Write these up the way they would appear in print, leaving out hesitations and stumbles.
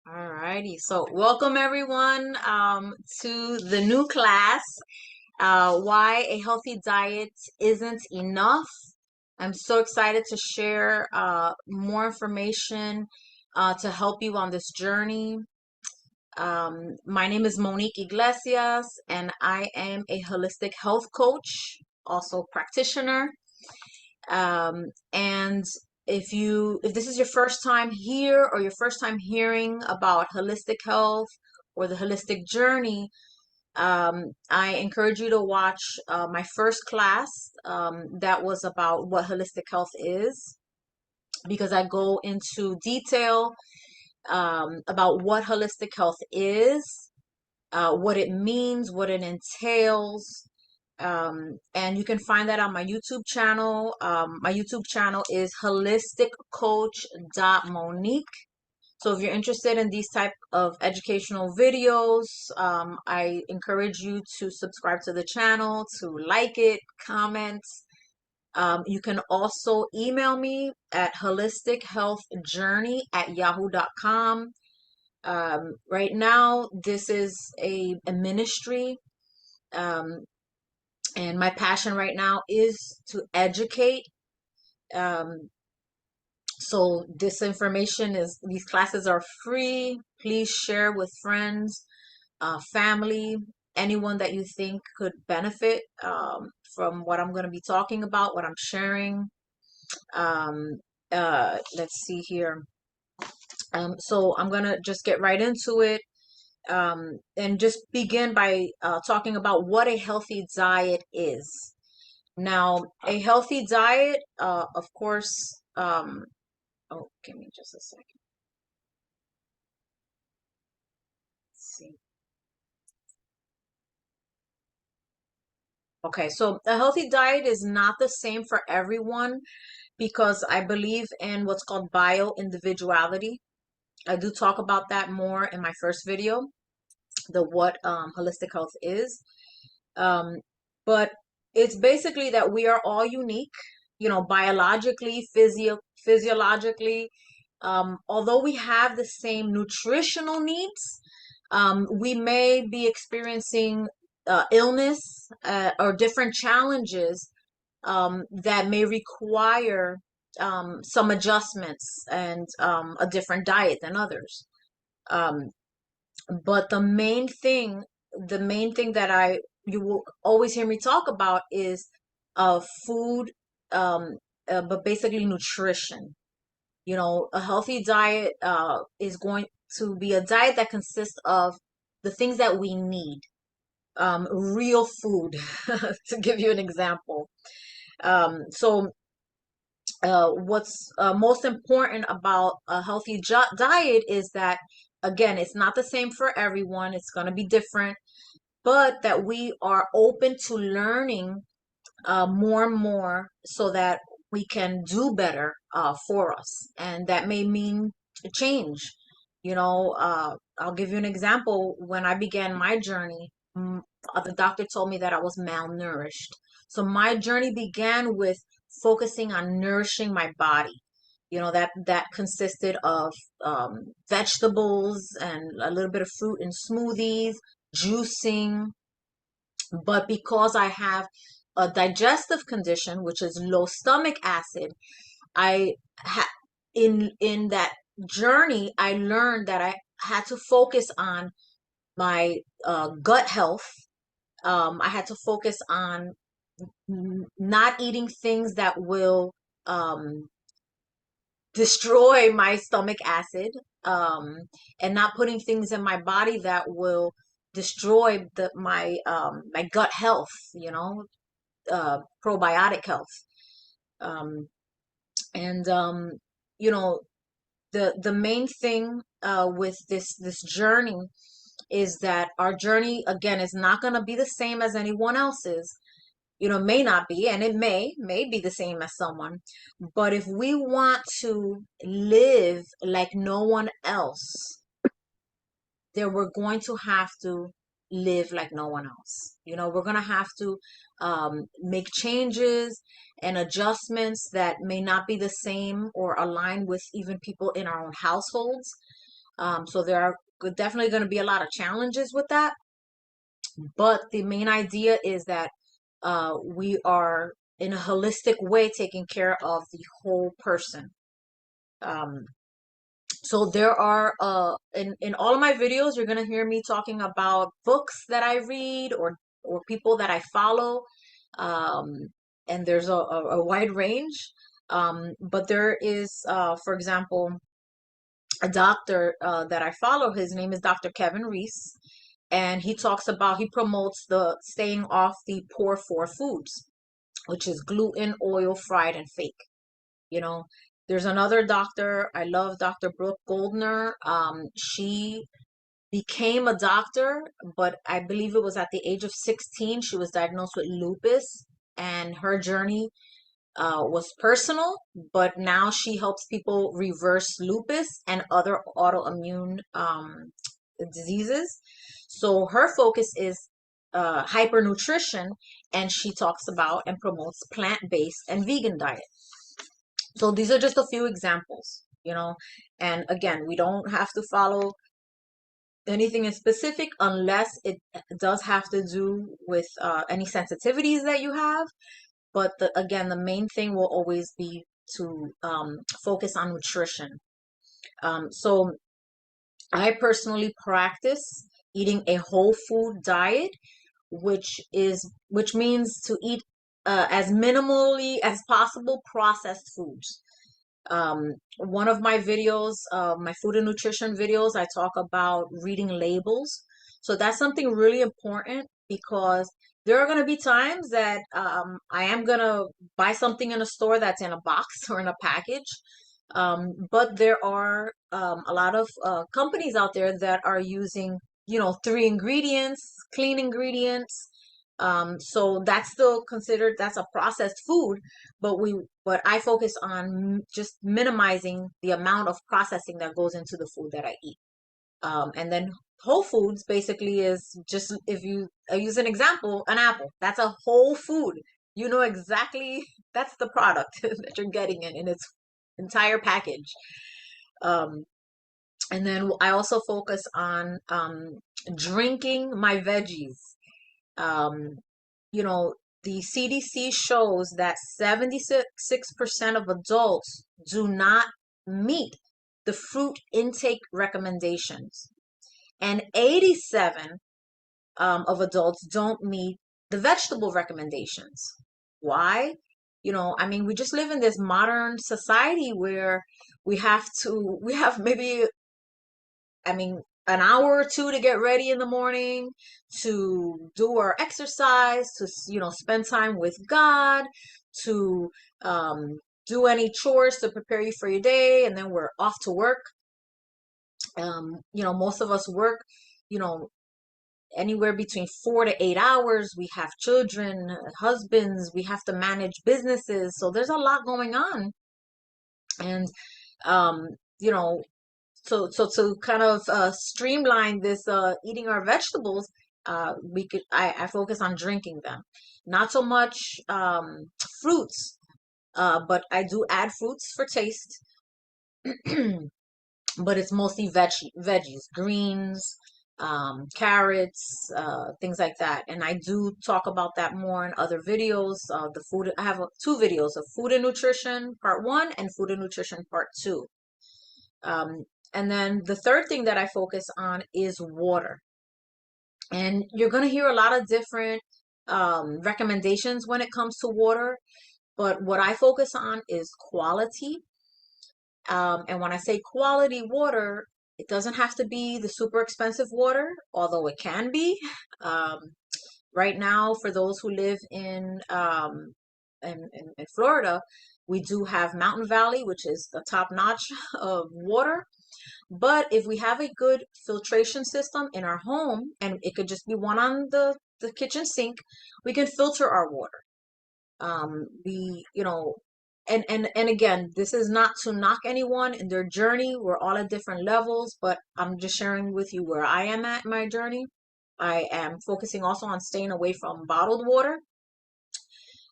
Alrighty, so welcome everyone to the new class, Why a Healthy Diet Isn't Enough. I'm so excited to share more information to help you on this journey. My name is Monique Iglesias, and I am a holistic health coach, also practitioner. And if this is your first time here or your first time hearing about holistic health or the holistic journey, I encourage you to watch my first class that was about what holistic health is, because I go into detail about what holistic health is, what it means, what it entails. And you can find that on my YouTube channel. My YouTube channel is holisticcoach.monique. So if you're interested in these type of educational videos, I encourage you to subscribe to the channel, to like it, comment. You can also email me at holistichealthjourney@yahoo.com. Right now, this is a ministry. Um, and my passion right now is to educate. Um, so these classes are free. Please share with friends, family, anyone that you think could benefit from what I'm going to be talking about, what I'm sharing. Um, let's see here. So I'm going to just get right into it. And just begin by talking about what a healthy diet is. Now, a healthy diet, of course, oh, give me just a second. Let's see. Okay, so a healthy diet is not the same for everyone because I believe in what's called bio-individuality. I do talk about that more in my first video, the what holistic health is. Um, but it's basically that we are all unique, biologically, physiologically. Although we have the same nutritional needs, we may be experiencing illness or different challenges that may require some adjustments and a different diet than others. Um, but the main thing that you will always hear me talk about is food, um, but basically nutrition. A healthy diet is going to be a diet that consists of the things that we need, real food, to give you an example. So what's most important about a healthy diet is that, again, it's not the same for everyone. It's going to be different, but that we are open to learning more and more so that we can do better for us. And that may mean a change. I'll give you an example. When I began my journey, the doctor told me that I was malnourished. So my journey began with focusing on nourishing my body. That consisted of vegetables and a little bit of fruit in smoothies, juicing. But because I have a digestive condition, which is low stomach acid, I ha in that journey, I learned that I had to focus on my gut health. I had to focus on not eating things that will um, destroy my stomach acid, um, and not putting things in my body that will destroy my gut health, probiotic health. Um, and you know, the main thing with this journey is that our journey again is not going to be the same as anyone else's. May not be, and it may be the same as someone. But if we want to live like no one else, then we're going to have to live like no one else. We're going to have to make changes and adjustments that may not be the same or aligned with even people in our own households. So there are definitely going to be a lot of challenges with that. But the main idea is that we are in a holistic way taking care of the whole person. Um, so there are in all of my videos, you're gonna hear me talking about books that I read or people that I follow, um, and there's a wide range. But there is, for example, a doctor that I follow. His name is Dr. Kevin Reese, and he promotes the staying off the poor four foods, which is gluten, oil, fried, and fake. You know, there's another doctor. I love Dr. Brooke Goldner. She became a doctor, but I believe it was at the age of 16. She was diagnosed with lupus, and her journey was personal, but now she helps people reverse lupus and other autoimmune diseases. So her focus is hypernutrition, and she talks about and promotes plant-based and vegan diet. So these are just a few examples. And again, we don't have to follow anything in specific unless it does have to do with any sensitivities that you have. But again, the main thing will always be to focus on nutrition. So I personally practice eating a whole food diet, which means to eat as minimally as possible processed foods. One of my videos, my food and nutrition videos, I talk about reading labels. So that's something really important because there are going to be times that I am going to buy something in a store that's in a box or in a package. But there are a lot of companies out there that are using, three ingredients, clean ingredients. So that's still considered, that's a processed food, but I focus on just minimizing the amount of processing that goes into the food that I eat. And then whole foods basically is just, if you I use an example, an apple, that's a whole food. You know exactly that's the product that you're getting in its entire package. Um, and then I also focus on drinking my veggies. Um, the CDC shows that 76% of adults do not meet the fruit intake recommendations, and 87 of adults don't meet the vegetable recommendations. Why? I mean, we just live in this modern society where we have maybe, I mean, an hour or two to get ready in the morning, to do our exercise, to, spend time with God, to do any chores to prepare you for your day, and then we're off to work. Most of us work, you know, anywhere between 4 to 8 hours. We have children, husbands, we have to manage businesses. So there's a lot going on. And, um, you know, so to kind of streamline this eating our vegetables, I focus on drinking them, not so much fruits, but I do add fruits for taste. But it's mostly veggies, greens, carrots, things like that. And I do talk about that more in other videos. The food, I have two videos of food and nutrition part one and food and nutrition part two. Um, and then the third thing that I focus on is water. And you're going to hear a lot of different recommendations when it comes to water. But what I focus on is quality. And when I say quality water, it doesn't have to be the super expensive water, although it can be. Um, right now, for those who live in Florida, we do have Mountain Valley, which is the top notch of water. But if we have a good filtration system in our home, and it could just be one on the kitchen sink, we can filter our water. We, and again, this is not to knock anyone in their journey. We're all at different levels, but I'm just sharing with you where I am at my journey. I am focusing also on staying away from bottled water.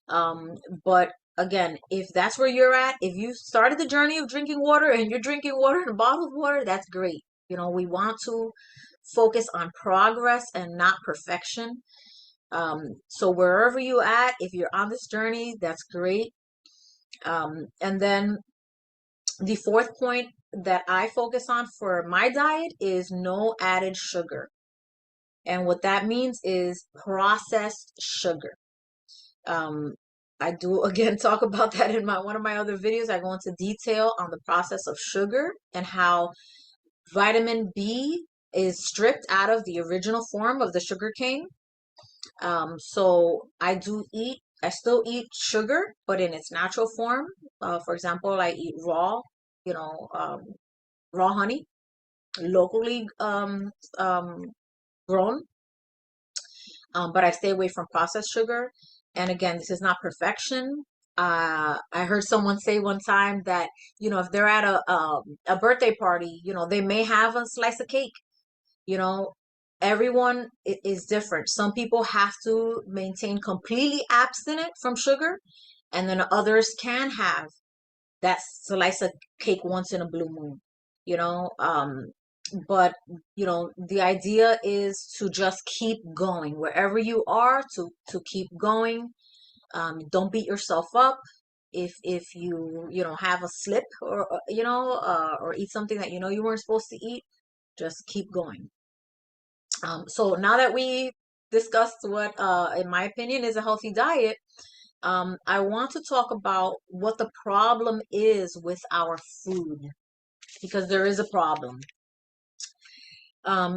Um, but again, if that's where you're at, if you started the journey of drinking water and you're drinking water in bottled water, that's great. You know, we want to focus on progress and not perfection. So wherever you at, if you're on this journey, that's great. And then the fourth point that I focus on for my diet is no added sugar. And what that means is processed sugar. Um, I do again talk about that in my one of my other videos. I go into detail on the process of sugar and how vitamin B is stripped out of the original form of the sugar cane. So I still eat sugar, but in its natural form. For example, I eat raw, you know, raw honey, locally grown, but I stay away from processed sugar. And again, this is not perfection. I heard someone say one time that, you know, if they're at a birthday party, you know, they may have a slice of cake. You know, everyone is different. Some people have to maintain completely abstinent from sugar, and then others can have that slice of cake once in a blue moon, you know. But you know, the idea is to just keep going wherever you are, to keep going. Don't beat yourself up if you know, have a slip, or you know, or eat something that you know you weren't supposed to eat. Just keep going. So now that we discussed what, in my opinion, is a healthy diet, I want to talk about what the problem is with our food, because there is a problem.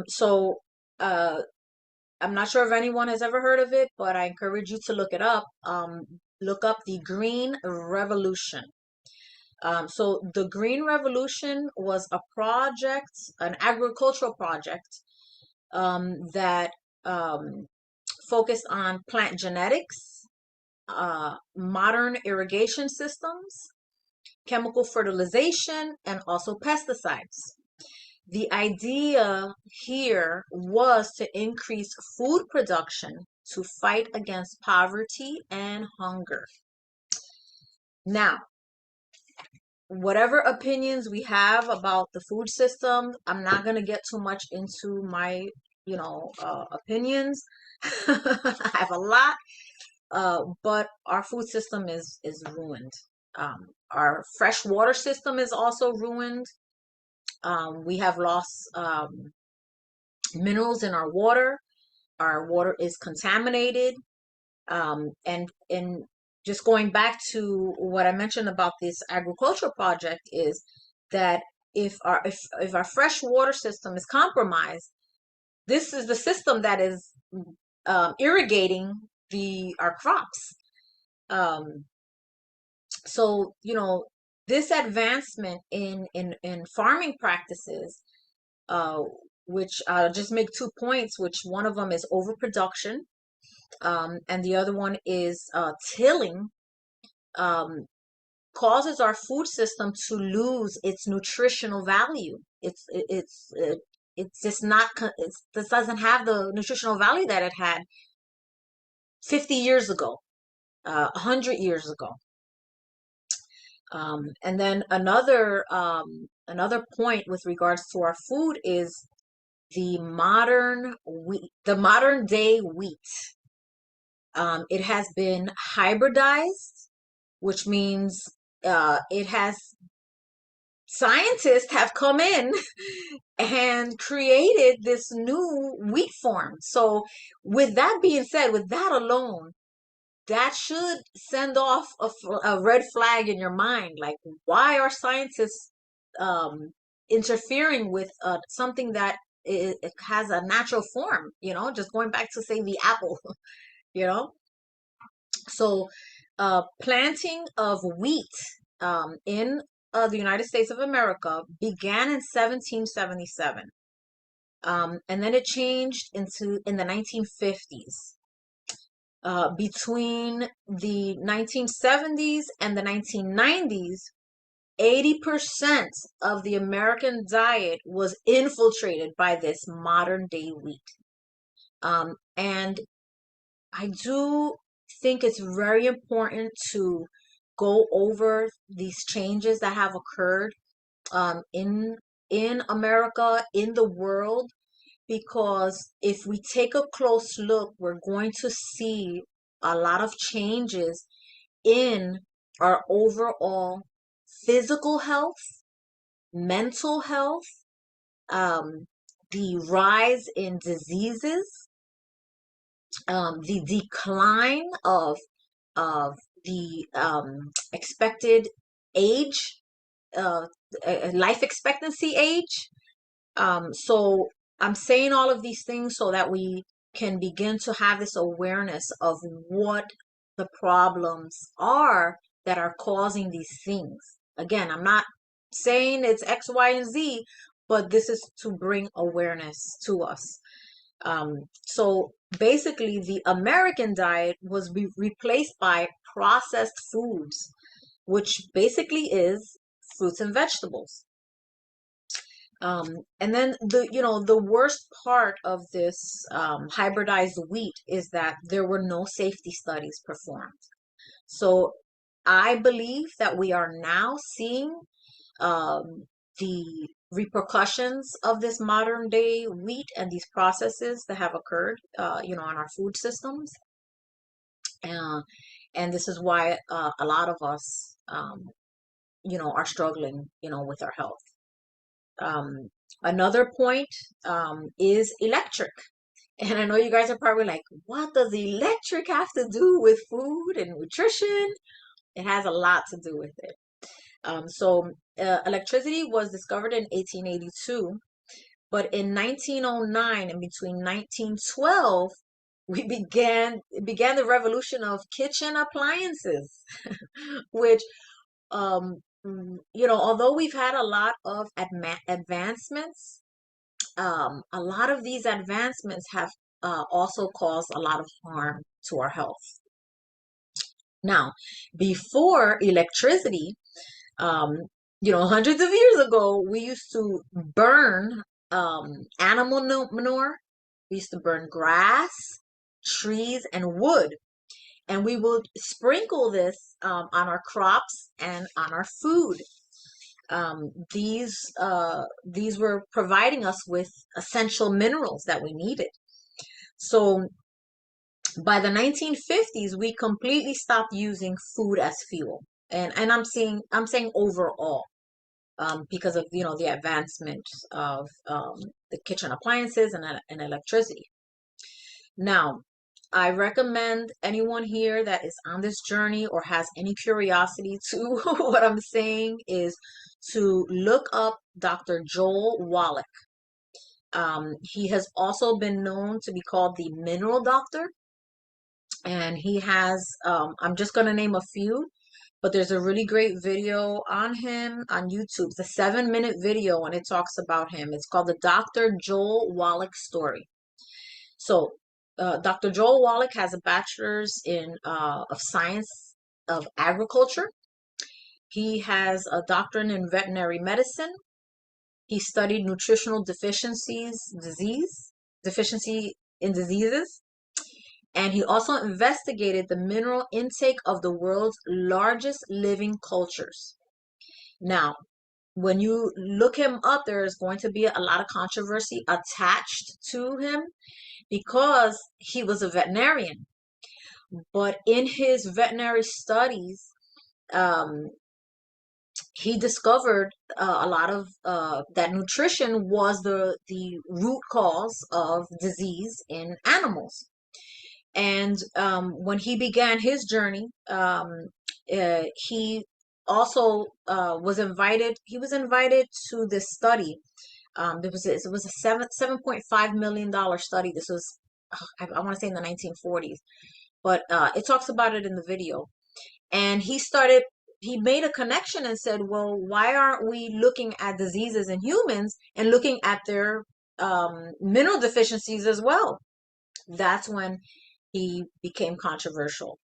So I'm not sure if anyone has ever heard of it, but I encourage you to look it up. Look up the Green Revolution. So the Green Revolution was a project, an agricultural project, that focused on plant genetics, modern irrigation systems, chemical fertilization, and also pesticides. The idea here was to increase food production to fight against poverty and hunger. Now, whatever opinions we have about the food system, I'm not going to get too much into my, you know, opinions. I have a lot, but our food system is ruined. Our fresh water system is also ruined. We have lost minerals in our water. Our water is contaminated. And just going back to what I mentioned about this agricultural project is that if our fresh water system is compromised, this is the system that is irrigating our crops. So you know, this advancement in farming practices, uh, which I'll just make 2 points, which one of them is overproduction, and the other one is tilling, um, causes our food system to lose its nutritional value. It's just not, this doesn't have the nutritional value that it had 50 years ago, 100 years ago. And then another point with regards to our food is the modern day wheat. It has been hybridized, which means it has scientists have come in and created this new wheat form. So with that being said, with that alone, that should send off a red flag in your mind. Like, why are scientists interfering with something that it has a natural form? You know, just going back to, say, the apple, you know? So planting of wheat in the United States of America began in 1777. And then it changed in the 1950s. Between the 1970s and the 1990s, 80% of the American diet was infiltrated by this modern day wheat. And I do think it's very important to go over these changes that have occurred in in America, in the world, because if we take a close look, we're going to see a lot of changes in our overall physical health, mental health, the rise in diseases, the decline of the expected age, uh, life expectancy age. So I'm saying all of these things so that we can begin to have this awareness of what the problems are that are causing these things. Again, I'm not saying it's X, Y, and Z, but this is to bring awareness to us. So basically, the American diet was replaced by processed foods, which basically is fruits and vegetables. And then the worst part of this hybridized wheat is that there were no safety studies performed. So I believe that we are now seeing um, the repercussions of this modern day wheat and these processes that have occurred, in our food systems. Uh, and this is why a lot of us, are struggling, with our health. Um, Another point is electric. And I know you guys are probably like, what does electric have to do with food and nutrition? It has a lot to do with it. Electricity was discovered in 1882, but in 1909 and between 1912, began the revolution of kitchen appliances, which although we've had a lot of advancements, a lot of these advancements have also caused a lot of harm to our health. Now, before electricity, um, hundreds of years ago, we used to burn animal manure. We used to burn grass, trees, and wood. And we would sprinkle this on our crops and on our food. These were providing us with essential minerals that we needed. So by the 1950s, we completely stopped using food as fuel. And I'm saying overall, because of the advancement of the kitchen appliances and electricity. Now, I recommend anyone here that is on this journey or has any curiosity to what I'm saying is to look up Dr. Joel Wallach. He has also been known to be called the mineral doctor, and he has, I'm just going to name a few, but there's a really great video on him on YouTube. It's a 7-minute video and it talks about him. It's called the Dr. Joel Wallach Story. So, Dr. Joel Wallach has a bachelor's of science of agriculture. He has a doctorate in veterinary medicine. He studied nutritional deficiency in diseases. And he also investigated the mineral intake of the world's largest living cultures. Now, when you look him up, there is going to be a lot of controversy attached to him because he was a veterinarian. But in his veterinary studies, um, he discovered a lot of that nutrition was the root cause of disease in animals. And when he began his journey, he also was invited. He was invited to this study. It was a $7.5 million study. This was I want to say in the 1940s, but it talks about it in the video. And he made a connection and said, well, why aren't we looking at diseases in humans and looking at their mineral deficiencies as well? That's when he became controversial.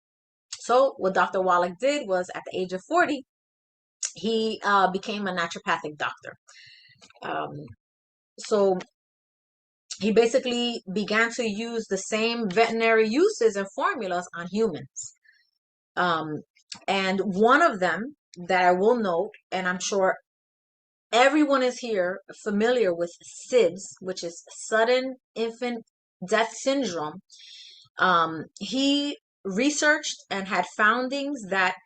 So what Dr. Wallach did was at the age of 40, he became a naturopathic doctor. So he basically began to use the same veterinary uses and formulas on humans. And one of them that I will note, and I'm sure Everyone is here familiar with SIDS, which is sudden infant death syndrome. He researched and had foundings that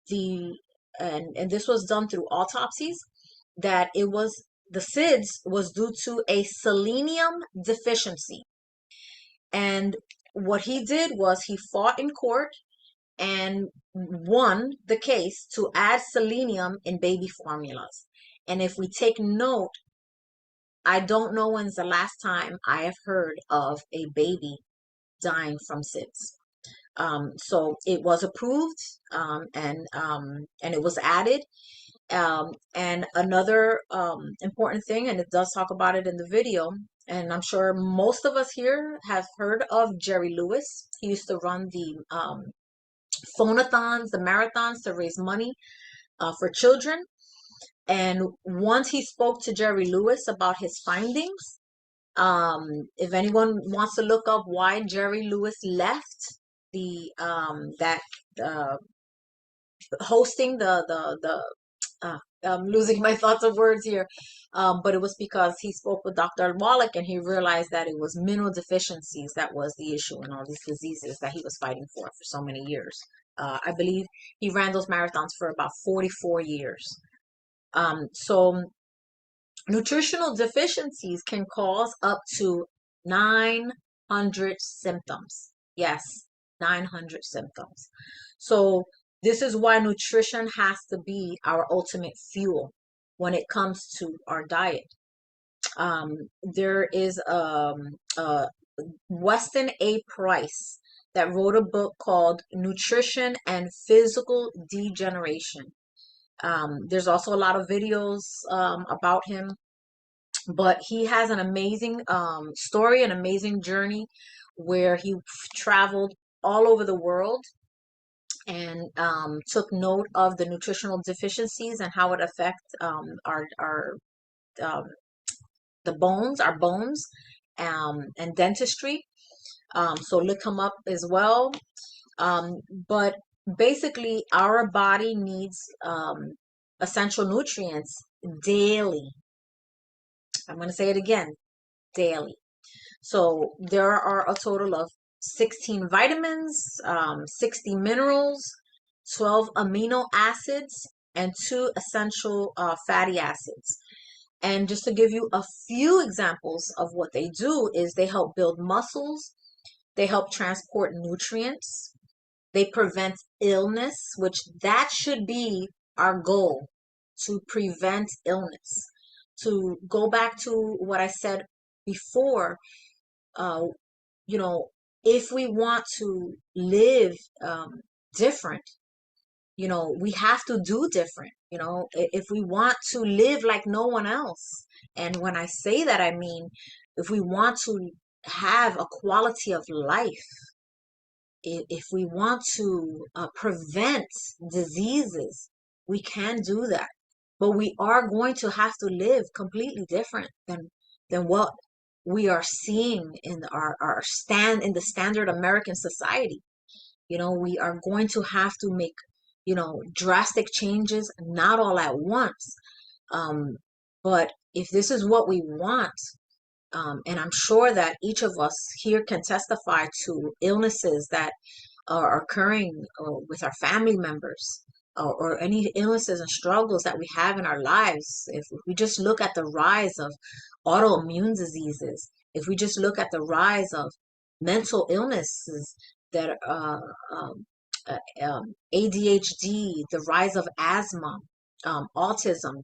the and this was done through autopsies, that it was the SIDS was due to a selenium deficiency. And what he did was he fought in court and won the case to add selenium in baby formulas. And if we take note, I don't know when's the last time I have heard of a baby dying from SIDS. So it was approved, and it was added. And another important thing, and it does talk about it in the video, and I'm sure most of us here have heard of Jerry Lewis. He used to run the phonathons, the marathons to raise money for children. And once he spoke to Jerry Lewis about his findings, if anyone wants to look up why Jerry Lewis left the that hosting I'm losing my thoughts of words here, but it was because he spoke with Dr. Wallach and he realized that it was mineral deficiencies that was the issue in all these diseases that he was fighting for so many years. I believe he ran those marathons for about 44 years. So nutritional deficiencies can cause up to 900 symptoms. Yes, 900 symptoms. So this is why nutrition has to be our ultimate fuel when it comes to our diet. There is Weston A Price that wrote a book called Nutrition and Physical Degeneration. There's also a lot of videos about him, but he has an amazing story, an amazing journey where he traveled all over the world and took note of the nutritional deficiencies and how it affects our um, the bones, our bones, and dentistry. So look him up as well. But basically, our body needs essential nutrients daily. I'm going to say it again, daily. So there are a total of 16 vitamins, 60 minerals, 12 amino acids, and 2 essential fatty acids. And just to give you a few examples of what they do is they help build muscles, they help transport nutrients, they prevent illness, which that should be our goal, to prevent illness. To go back to what I said before, uh, you know, if we want to live different, we have to do different. If we want to live like no one else, and when I say that, I mean, if we want to have a quality of life, if we want to prevent diseases, we can do that. But we are going to have to live completely different than what we are seeing in our stand in the standard American society. We are going to have to make, drastic changes, not all at once. Um, but if this is what we want, and I'm sure that each of us here can testify to illnesses that are occurring with our family members, or any illnesses and struggles that we have in our lives. If we just look at the rise of autoimmune diseases, if we just look at the rise of mental illnesses that ADHD, the rise of asthma, autism,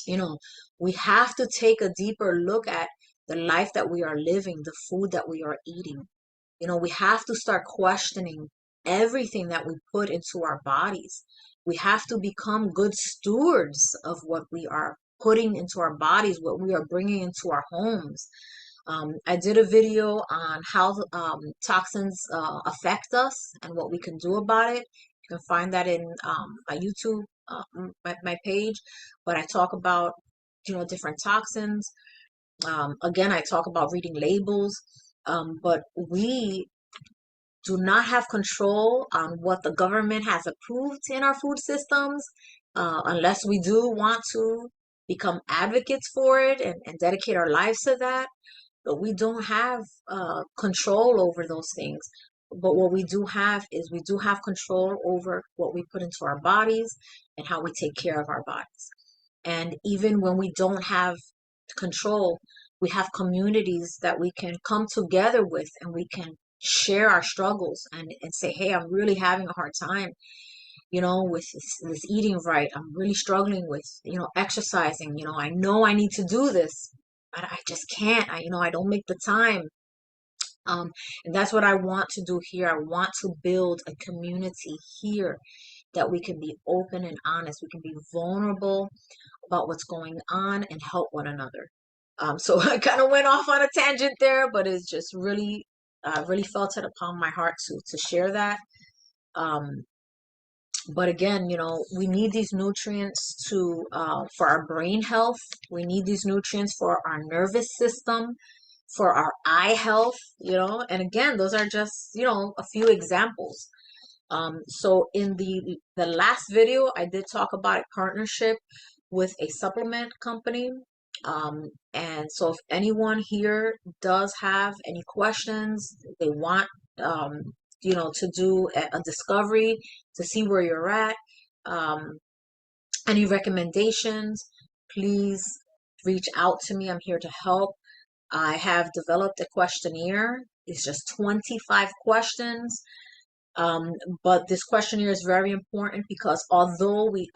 you know, we have to take a deeper look at the life that we are living, the food that we are eating. We have to start questioning everything that we put into our bodies. We have to become good stewards of what we are putting into our bodies, what we are bringing into our homes. I did a video on how toxins affect us and what we can do about it. You can find that in my YouTube, my page. But I talk about, different toxins. Again, I talk about reading labels. But we do not have control on what the government has approved in our food systems, unless we do want to. become advocates for it and dedicate our lives to that, but we don't have control over those things. But what we do have is we do have control over what we put into our bodies and how we take care of our bodies. And even when we don't have control, we have communities that we can come together with, and we can share our struggles and say, hey, I'm really having a hard time, with this eating right. I'm really struggling with, exercising. I know I need to do this, but I just can't. I don't make the time. And that's what I want to do here. I want to build a community here that we can be open and honest. We can be vulnerable about what's going on and help one another. So I kind of went off on a tangent there, but it's just really, really felt it upon my heart to share that. Um, but again, we need these nutrients for our brain health. We need these nutrients for our nervous system, for our eye health, and again, those are just, a few examples. So in the last video, I did talk about a partnership with a supplement company. And so if anyone here does have any questions, they want, to do a discovery to see where you're at, um, any recommendations, please reach out to me. I'm here to help. I have developed a questionnaire. It's just 25 questions. Um, but this questionnaire is very important because although we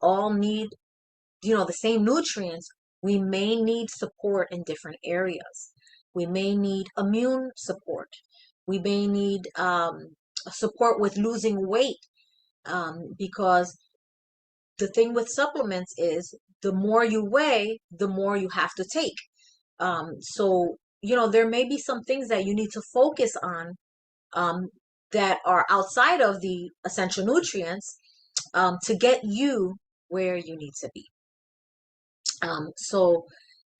all need, the same nutrients, we may need support in different areas. We may need immune support. We may need support with losing weight, because the thing with supplements is the more you weigh, the more you have to take. So, there may be some things that you need to focus on, um, that are outside of the essential nutrients, to get you where you need to be. So,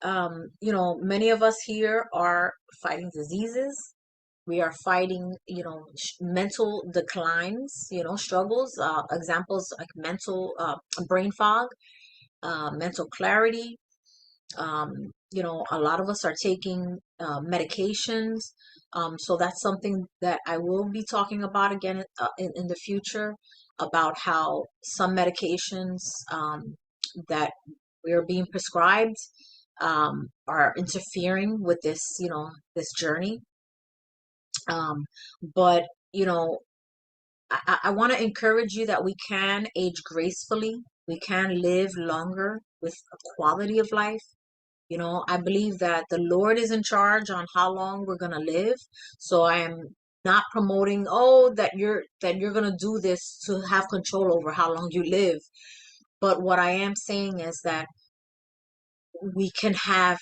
many of us here are fighting diseases. We are fighting, mental declines, struggles, examples like mental brain fog, mental clarity. A lot of us are taking medications. So that's something that I will be talking about again in the future, about how some medications that we are being prescribed are interfering with this journey. But, I want to encourage you that we can age gracefully. We can live longer with a quality of life. I believe that the Lord is in charge on how long we're going to live. So I am not promoting, that you're going to do this to have control over how long you live. But what I am saying is that we can have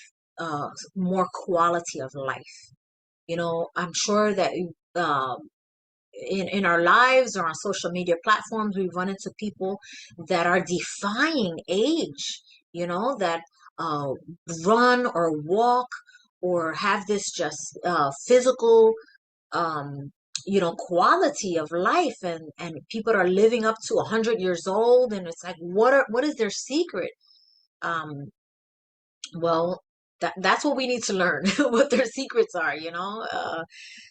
more quality of life. I'm sure that um, in our lives or on social media platforms, we run into people that are defying age, that uh, run or walk or have this just physical, um, quality of life, and people are living up to 100 years old, and it's like, what is their secret? Um, well, that's what we need to learn, what their secrets are,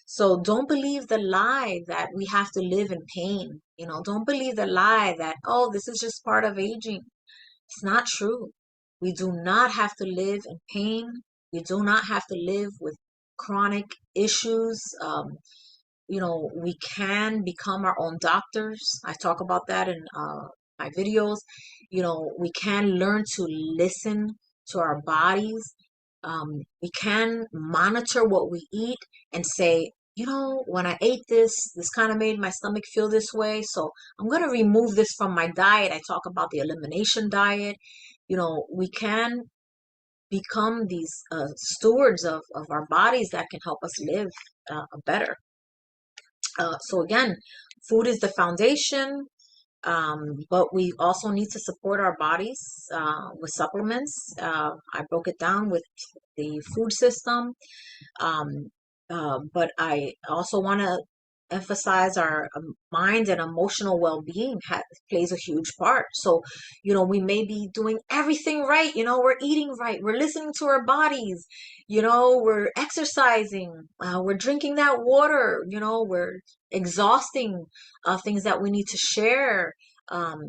so don't believe the lie that we have to live in pain. Don't believe the lie that, oh, this is just part of aging. It's not true. We do not have to live in pain. We do not have to live with chronic issues. We can become our own doctors. I talk about that in my videos. We can learn to listen to our bodies. We can monitor what we eat and say, when I ate this kind of made my stomach feel this way. So I'm going to remove this from my diet. I talk about the elimination diet. We can become these stewards of our bodies that can help us live better. So again, food is the foundation, but we also need to support our bodies with supplements. I broke it down with the food system, um, but I also want to emphasize our mind and emotional well-being plays a huge part. So, we may be doing everything right. We're eating right. We're listening to our bodies. We're exercising. We're drinking that water. We're exhausting things that we need to share. Um,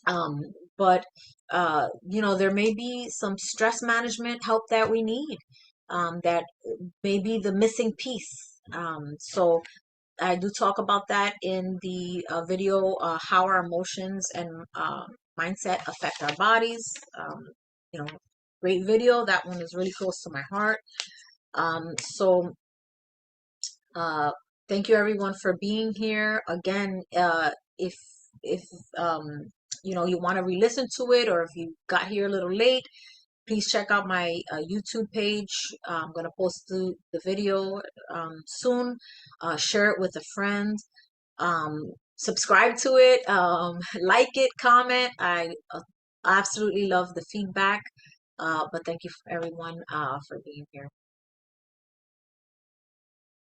um, but there may be some stress management help that we need. That may be the missing piece. So I do talk about that in the video, how our emotions and mindset affect our bodies. Um, you know, Great video. That one is really close to my heart. So uh, thank you everyone for being here. Again, if you want to re-listen to it, or if you got here a little late, please check out my YouTube page. I'm gonna post the video soon. Share it with a friend. Subscribe to it. Like it, comment. I absolutely love the feedback. But thank you everyone for being here.